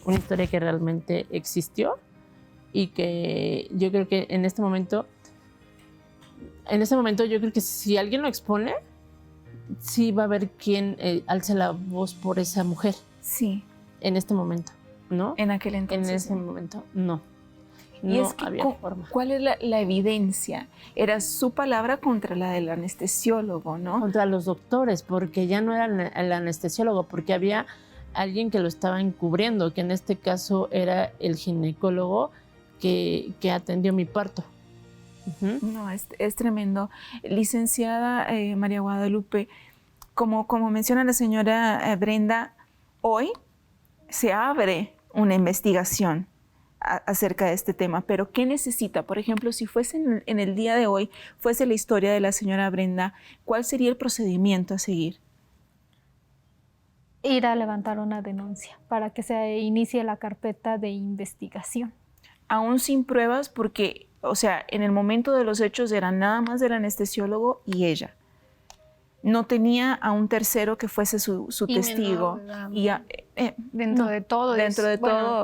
Una historia que realmente existió y que yo creo que en este momento yo creo que si alguien lo expone, sí va a haber quien alce la voz por esa mujer.
Sí.
En este momento, ¿no?
En aquel entonces.
En ese momento, no.
Y
no
es que,
había forma.
¿cuál es la evidencia? Era su palabra contra la del anestesiólogo, ¿no?
Contra los doctores, porque ya no era el anestesiólogo, porque había alguien que lo estaba encubriendo, que en este caso era el ginecólogo que atendió mi parto.
No, es tremendo. Licenciada María Guadalupe, como menciona la señora Brenda, hoy se abre una investigación acerca de este tema, pero ¿qué necesita? Por ejemplo, si fuese en el día de hoy, fuese la historia de la señora Brenda, ¿cuál sería el procedimiento a seguir?
Ir a levantar una denuncia para que se inicie la carpeta de investigación.
Aún sin pruebas, porque, o sea, en el momento de los hechos era nada más del anestesiólogo y ella. No tenía a un tercero que fuese su testigo.
Dentro de todo.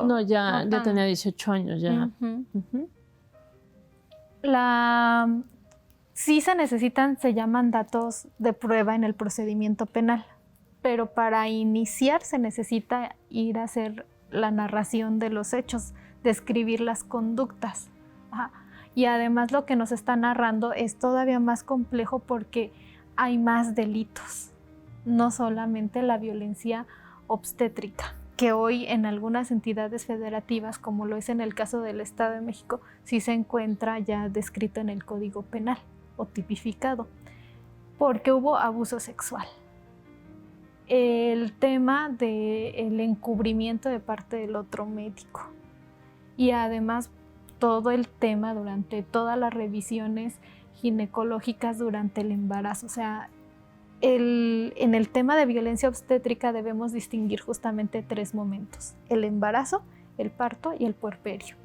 No, ya tenía 18 años ya.
Sí se necesitan, se llaman datos de prueba en el procedimiento penal, pero para iniciar se necesita ir a hacer la narración de los hechos, describir las conductas. Y además lo que nos está narrando es todavía más complejo porque hay más delitos, no solamente la violencia obstétrica, que hoy en algunas entidades federativas, como lo es en el caso del Estado de México, sí se encuentra ya descrito en el Código Penal o tipificado, porque hubo abuso sexual. El tema del encubrimiento de parte del otro médico y además todo el tema durante todas las revisiones ginecológicas durante el embarazo. O sea, en el tema de violencia obstétrica debemos distinguir justamente 3 momentos: el embarazo, el parto y el puerperio.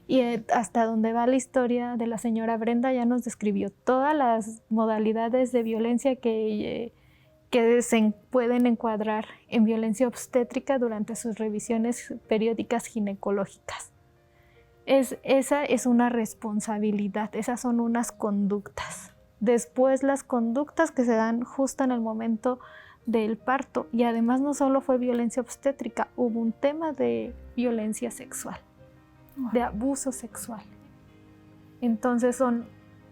Y hasta donde va la historia de la señora Brenda ya nos describió todas las modalidades de violencia que se pueden encuadrar en violencia obstétrica durante sus revisiones periódicas ginecológicas. Esa es una responsabilidad, esas son unas conductas. Después las conductas que se dan justo en el momento del parto, y además no solo fue violencia obstétrica, hubo un tema de violencia sexual, de abuso sexual. Entonces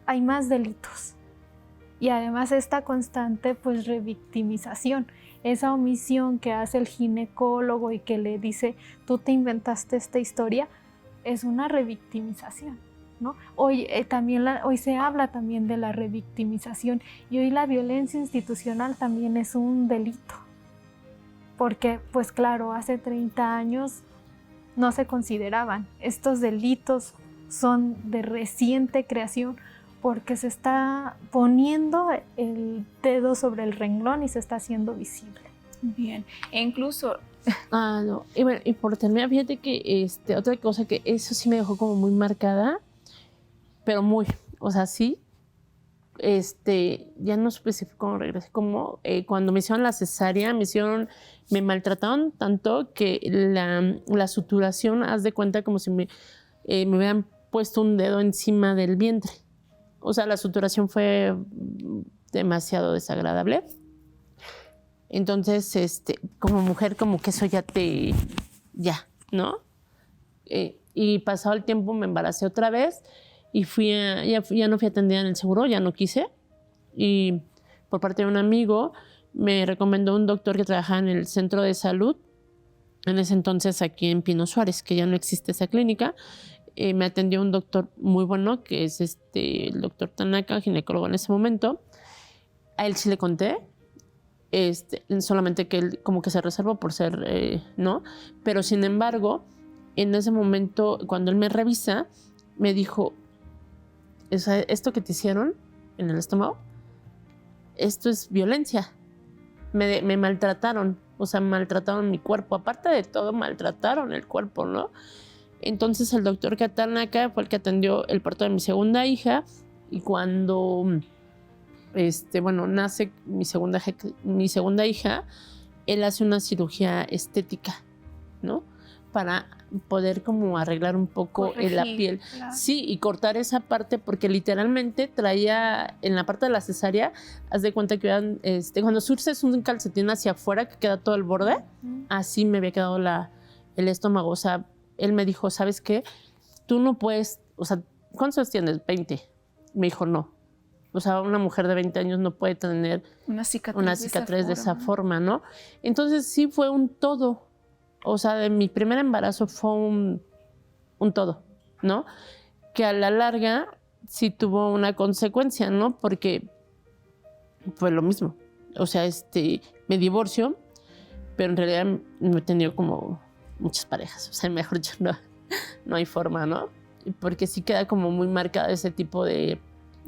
hay más delitos. Y además esta constante pues revictimización, esa omisión que hace el ginecólogo y que le dice, tú te inventaste esta historia, es una revictimización, ¿no? Hoy se habla también de la revictimización y hoy la violencia institucional también es un delito, porque pues claro, hace 30 años no se consideraban. Estos delitos son de reciente creación porque se está poniendo el dedo sobre el renglón y se está haciendo visible.
Bien, e incluso...
no. Y bueno, y por terminar, fíjate que otra cosa que eso sí me dejó como muy marcada, pero muy, o sea, sí, ya no especifico cómo regresé, como cuando me hicieron la cesárea, me maltrataron tanto que la suturación, haz de cuenta como si me hubieran puesto un dedo encima del vientre. O sea, la suturación fue demasiado desagradable. Entonces, como mujer, como que eso ya, ¿no? Y pasado el tiempo me embaracé otra vez y ya no fui atendida en el seguro, ya no quise. Y por parte de un amigo me recomendó un doctor que trabajaba en el centro de salud, en ese entonces aquí en Pino Suárez, que ya no existe esa clínica. me atendió un doctor muy bueno, que es el doctor Tanaka, ginecólogo en ese momento. A él sí le conté, solamente que él como que se reservó por ser, ¿no? Pero sin embargo, en ese momento, cuando él me revisa, me dijo, esto que te hicieron en el estómago, esto es violencia. Me maltrataron, o sea, maltrataron mi cuerpo. Aparte de todo, maltrataron el cuerpo, ¿no? Entonces el doctor Tanaka fue el que atendió el parto de mi segunda hija, y cuando nace mi segunda hija, él hace una cirugía estética, ¿no? Para poder como arreglar un poco la piel.
Claro.
Sí, y cortar esa parte, porque literalmente traía en la parte de la cesárea, haz de cuenta que cuando surces un calcetín hacia afuera que queda todo el borde, así me había quedado el estómago. O sea, él me dijo, ¿sabes qué? Tú no puedes, o sea, ¿cuántos años tienes? 20. Me dijo, no. O sea, una mujer de 20 años no puede tener una cicatriz de esa forma, ¿no? Entonces sí fue un todo. O sea, de mi primer embarazo fue un todo, ¿no? Que a la larga sí tuvo una consecuencia, ¿no? Porque fue lo mismo. O sea, me divorcio, pero en realidad no he tenido como muchas parejas. O sea, mejor dicho, no hay forma, ¿no? Porque sí queda como muy marcada ese tipo de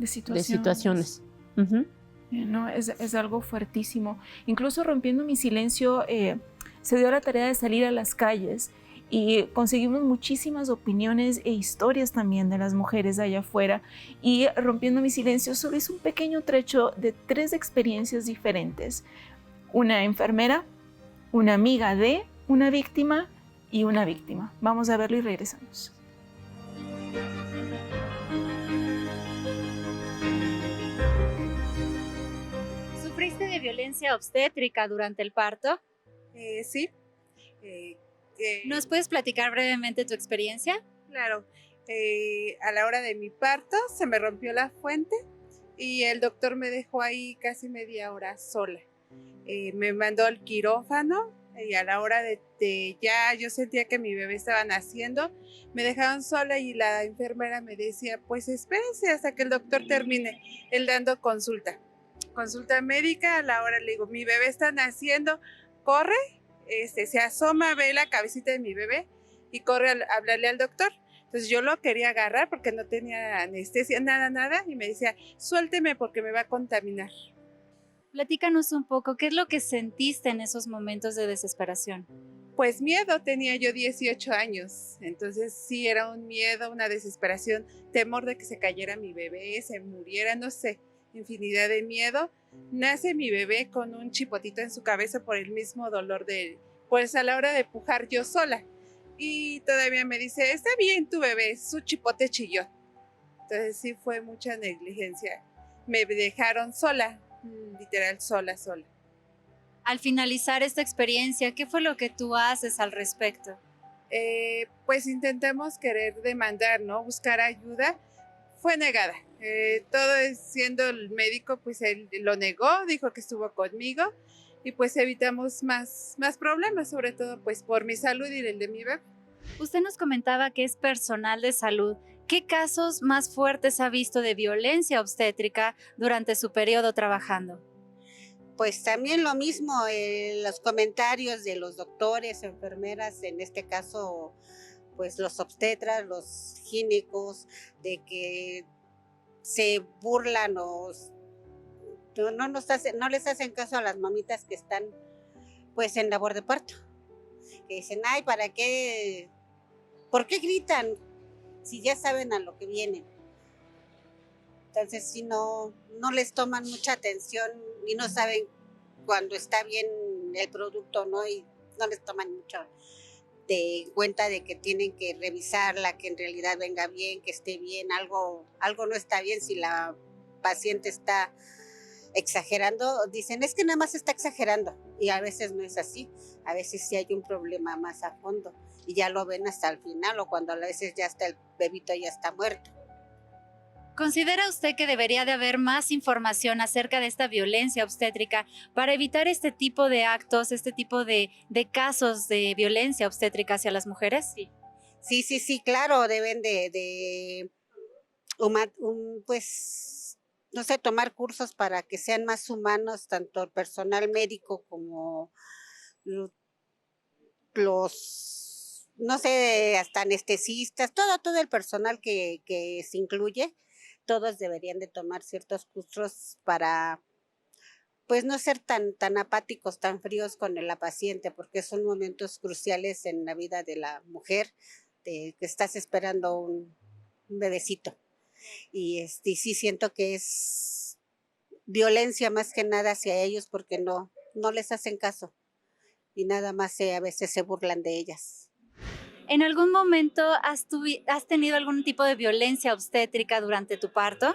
situaciones. Uh-huh.
No, es algo fuertísimo. Incluso rompiendo mi silencio, se dio la tarea de salir a las calles y conseguimos muchísimas opiniones e historias también de las mujeres allá afuera. Y rompiendo mi silencio solo es un pequeño trecho de 3 experiencias diferentes. Una enfermera, una amiga de una víctima y una víctima. Vamos a verlo y regresamos.
¿Sufriste de violencia obstétrica durante el parto?
Sí.
¿Nos puedes platicar brevemente tu experiencia?
Claro. A la hora de mi parto se me rompió la fuente y el doctor me dejó ahí casi media hora sola. Me mandó al quirófano y a la hora de ya yo sentía que mi bebé estaba naciendo, me dejaron sola y la enfermera me decía, pues espérense hasta que el doctor termine, él dando consulta médica. A la hora le digo, mi bebé está naciendo, corre, se asoma, ve la cabecita de mi bebé y corre a hablarle al doctor. Entonces yo lo quería agarrar porque no tenía anestesia, nada, y me decía, suélteme porque me va a contaminar.
Platícanos un poco, ¿qué es lo que sentiste en esos momentos de desesperación?
Pues miedo, tenía yo 18 años, entonces sí era un miedo, una desesperación, temor de que se cayera mi bebé, se muriera, no sé, infinidad de miedo. Nace mi bebé con un chipotito en su cabeza por el mismo dolor pues a la hora de pujar yo sola. Y todavía me dice, está bien tu bebé, su chipote chilló. Entonces sí fue mucha negligencia. Me dejaron sola, literal sola.
Al finalizar esta experiencia, ¿qué fue lo que tú haces al respecto?
Pues intentamos querer demandar, ¿no? Buscar ayuda. Fue negada. Todo siendo el médico, pues él lo negó, dijo que estuvo conmigo y pues evitamos más problemas, sobre todo pues por mi salud y el de mi bebé.
Usted nos comentaba que es personal de salud. ¿Qué casos más fuertes ha visto de violencia obstétrica durante su periodo trabajando?
Pues también lo mismo, los comentarios de los doctores, enfermeras, en este caso pues los obstetras, los ginecos, de que se burlan o no les hacen caso a las mamitas que están pues en labor de parto, que dicen, ay, ¿para qué? ¿Por qué gritan? Si ya saben a lo que vienen. Entonces si no les toman mucha atención y no saben cuando está bien el producto, ¿no? Y no les toman mucho de cuenta de que tienen que revisarla, que en realidad venga bien, que esté bien, algo no está bien. Si la paciente está exagerando, dicen, es que nada más está exagerando, y a veces no es así, a veces sí hay un problema más a fondo, y ya lo ven hasta el final, o cuando a veces ya está el bebito ya está muerto.
¿Considera usted que debería de haber más información acerca de esta violencia obstétrica para evitar este tipo de actos, este tipo de casos de violencia obstétrica hacia las mujeres?
Sí, claro, deben pues, no sé, tomar cursos para que sean más humanos, tanto el personal médico como los, no sé, hasta anestesistas, todo el personal que se incluye, todos deberían de tomar ciertos cursos para, pues, no ser tan apáticos, tan fríos con la paciente, porque son momentos cruciales en la vida de la mujer, que estás esperando un bebecito. Y sí siento que es violencia más que nada hacia ellos, porque no les hacen caso y nada más a veces se burlan de ellas.
¿En algún momento has tenido algún tipo de violencia obstétrica durante tu parto?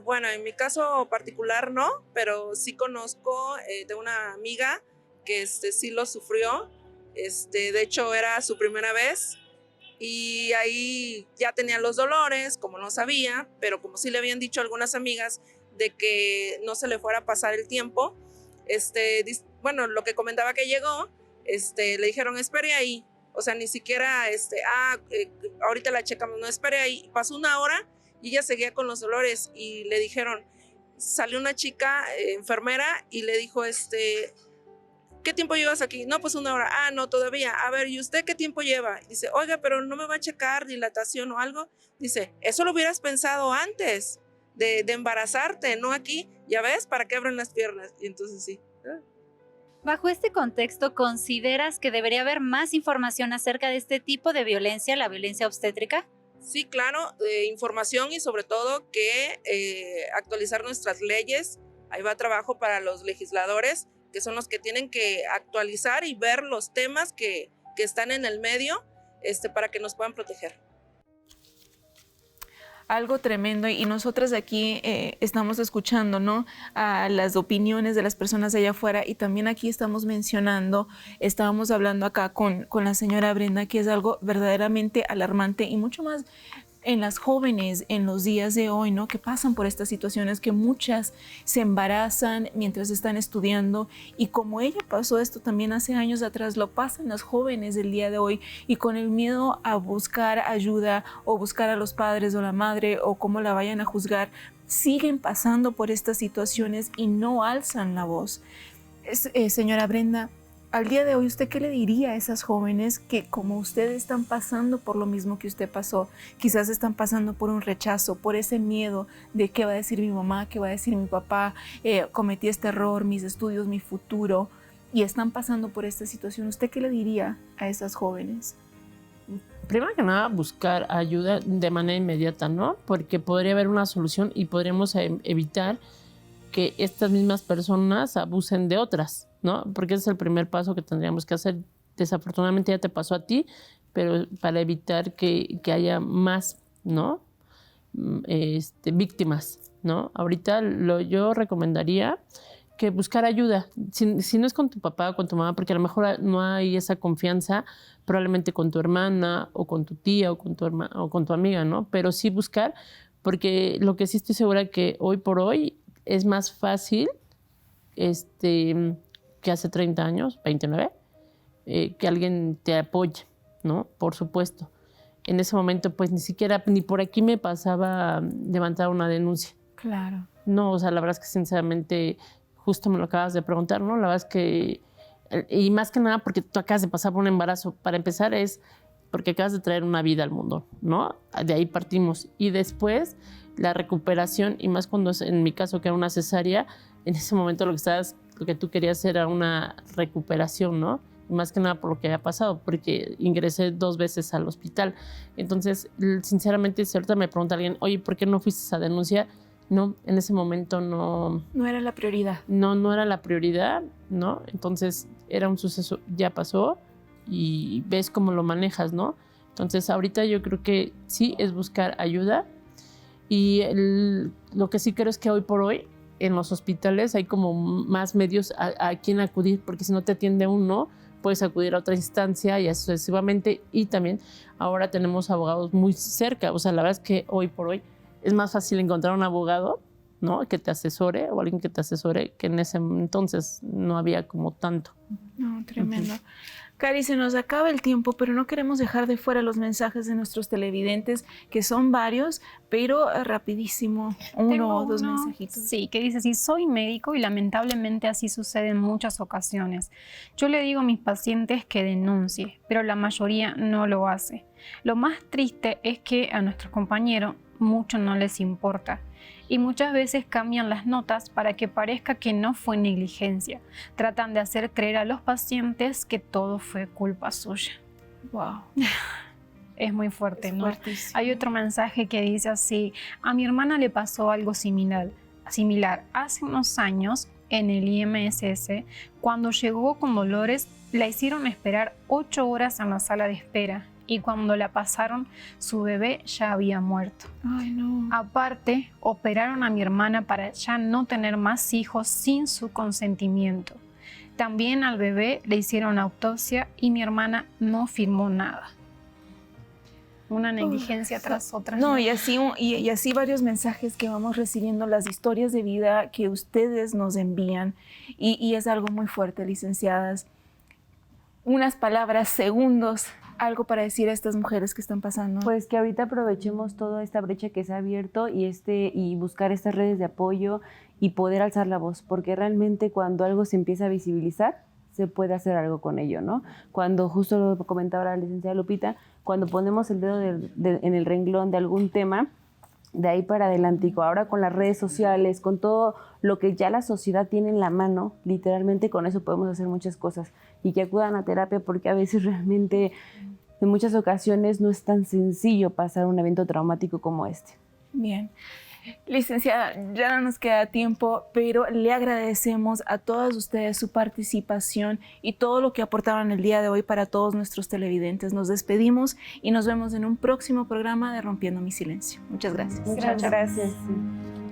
Bueno, en mi caso particular no, pero sí conozco de una amiga que sí lo sufrió. De hecho, era su primera vez y ahí ya tenía los dolores, como no sabía, pero como sí le habían dicho algunas amigas de que no se le fuera a pasar el tiempo, bueno, lo que comentaba que llegó, le dijeron espere ahí, o sea, ni siquiera, ahorita la checamos, no, espere ahí. Pasó una hora y ella seguía con los dolores y le dijeron, salió una chica enfermera y le dijo, ¿qué tiempo llevas aquí? No, pues una hora. No, todavía. A ver, ¿y usted qué tiempo lleva? Dice, oiga, pero no me va a checar dilatación o algo. Dice, eso lo hubieras pensado antes de embarazarte, no aquí. Ya ves, ¿para qué abren las piernas? Y entonces sí.
Bajo este contexto, ¿consideras que debería haber más información acerca de este tipo de violencia, la violencia obstétrica?
Sí, claro, información y sobre todo que actualizar nuestras leyes. Ahí va trabajo para los legisladores, que son los que tienen que actualizar y ver los temas que están en el medio para que nos puedan proteger.
Algo tremendo, y nosotras aquí estamos escuchando, ¿no?, a las opiniones de las personas allá afuera, y también aquí estábamos hablando acá con la señora Brenda, que es algo verdaderamente alarmante y mucho más en las jóvenes en los días de hoy, ¿no?, que pasan por estas situaciones, que muchas se embarazan mientras están estudiando, y como ella pasó esto también hace años atrás, lo pasan las jóvenes del día de hoy, y con el miedo a buscar ayuda o buscar a los padres o la madre o cómo la vayan a juzgar, siguen pasando por estas situaciones y no alzan la voz. Señora Brenda, al día de hoy, ¿usted qué le diría a esas jóvenes que, como ustedes, están pasando por lo mismo que usted pasó? Quizás están pasando por un rechazo, por ese miedo de qué va a decir mi mamá, qué va a decir mi papá, cometí este error, mis estudios, mi futuro, y están pasando por esta situación. ¿Usted qué le diría a esas jóvenes?
Primero que nada, buscar ayuda de manera inmediata, ¿no? Porque podría haber una solución y podríamos evitar que estas mismas personas abusen de otras, ¿no? Porque ese es el primer paso que tendríamos que hacer. Desafortunadamente ya te pasó a ti, pero para evitar que haya más, ¿no?, víctimas, ¿no? Ahorita yo recomendaría que buscar ayuda. Si no es con tu papá o con tu mamá, porque a lo mejor no hay esa confianza, probablemente con tu hermana o con tu tía o con tu hermana o con tu amiga, ¿no? Pero sí buscar, porque lo que sí estoy segura que hoy por hoy es más fácil que hace 30 años, 29, que alguien te apoye, ¿no? Por supuesto. En ese momento, pues ni por aquí me pasaba levantar una denuncia.
Claro.
No, o sea, la verdad es que sinceramente, justo me lo acabas de preguntar, ¿no? La verdad es que, y más que nada porque tú acabas de pasar por un embarazo. Para empezar es porque acabas de traer una vida al mundo, ¿no? De ahí partimos. Y después la recuperación, y más cuando en mi caso que era una cesárea, en ese momento lo que tú querías era una recuperación, ¿no? Y más que nada por lo que había pasado, porque ingresé 2 veces al hospital. Entonces, sinceramente, si ahorita me pregunta alguien, oye, ¿por qué no fuiste a esa denuncia? No, en ese momento no.
No era la prioridad.
No era la prioridad, ¿no? Entonces, era un suceso, ya pasó, y ves cómo lo manejas, ¿no? Entonces, ahorita yo creo que sí es buscar ayuda. Y lo que sí creo es que hoy por hoy en los hospitales hay como más medios a quien acudir, porque si no te atiende uno, puedes acudir a otra instancia y así sucesivamente. Y también ahora tenemos abogados muy cerca. O sea, la verdad es que hoy por hoy es más fácil encontrar un abogado, ¿no?, que te asesore, o alguien que te asesore, que en ese entonces no había como tanto.
No, tremendo. Cari, se nos acaba el tiempo, pero no queremos dejar de fuera los mensajes de nuestros televidentes, que son varios, pero rapidísimo, uno o dos mensajitos.
Sí, que dice así: soy médico y lamentablemente así sucede en muchas ocasiones. Yo le digo a mis pacientes que denuncie, pero la mayoría no lo hace. Lo más triste es que a nuestros compañeros mucho no les importa. Y muchas veces cambian las notas para que parezca que no fue negligencia. Tratan de hacer creer a los pacientes que todo fue culpa suya.
Wow.
Es muy fuerte, ¿no?
Fuertísimo.
Hay otro mensaje que dice así: a mi hermana le pasó algo similar. Hace unos años, en el IMSS, cuando llegó con dolores, la hicieron esperar 8 horas en la sala de espera. Y cuando la pasaron, su bebé ya había muerto.
Ay, no.
Aparte, operaron a mi hermana para ya no tener más hijos sin su consentimiento. También al bebé le hicieron autopsia y mi hermana no firmó nada. Una negligencia tras otra.
No, y así varios mensajes que vamos recibiendo, las historias de vida que ustedes nos envían. Y es algo muy fuerte, licenciadas. Unas palabras, segundos, algo para decir a estas mujeres que están pasando.
Pues que ahorita aprovechemos toda esta brecha que se ha abierto y buscar estas redes de apoyo y poder alzar la voz, porque realmente cuando algo se empieza a visibilizar, se puede hacer algo con ello, ¿no? Cuando, justo lo comentaba la licenciada Lupita, cuando ponemos el dedo en el renglón de algún tema, de ahí para adelante, ahora con las redes sociales, con todo lo que ya la sociedad tiene en la mano, literalmente con eso podemos hacer muchas cosas, y que acudan a terapia, porque a veces realmente en muchas ocasiones no es tan sencillo pasar un evento traumático como este.
Bien. Licenciada, ya no nos queda tiempo, pero le agradecemos a todas ustedes su participación y todo lo que aportaron el día de hoy para todos nuestros televidentes. Nos despedimos y nos vemos en un próximo programa de Rompiendo mi Silencio. Muchas gracias.
Muchas gracias. Sí.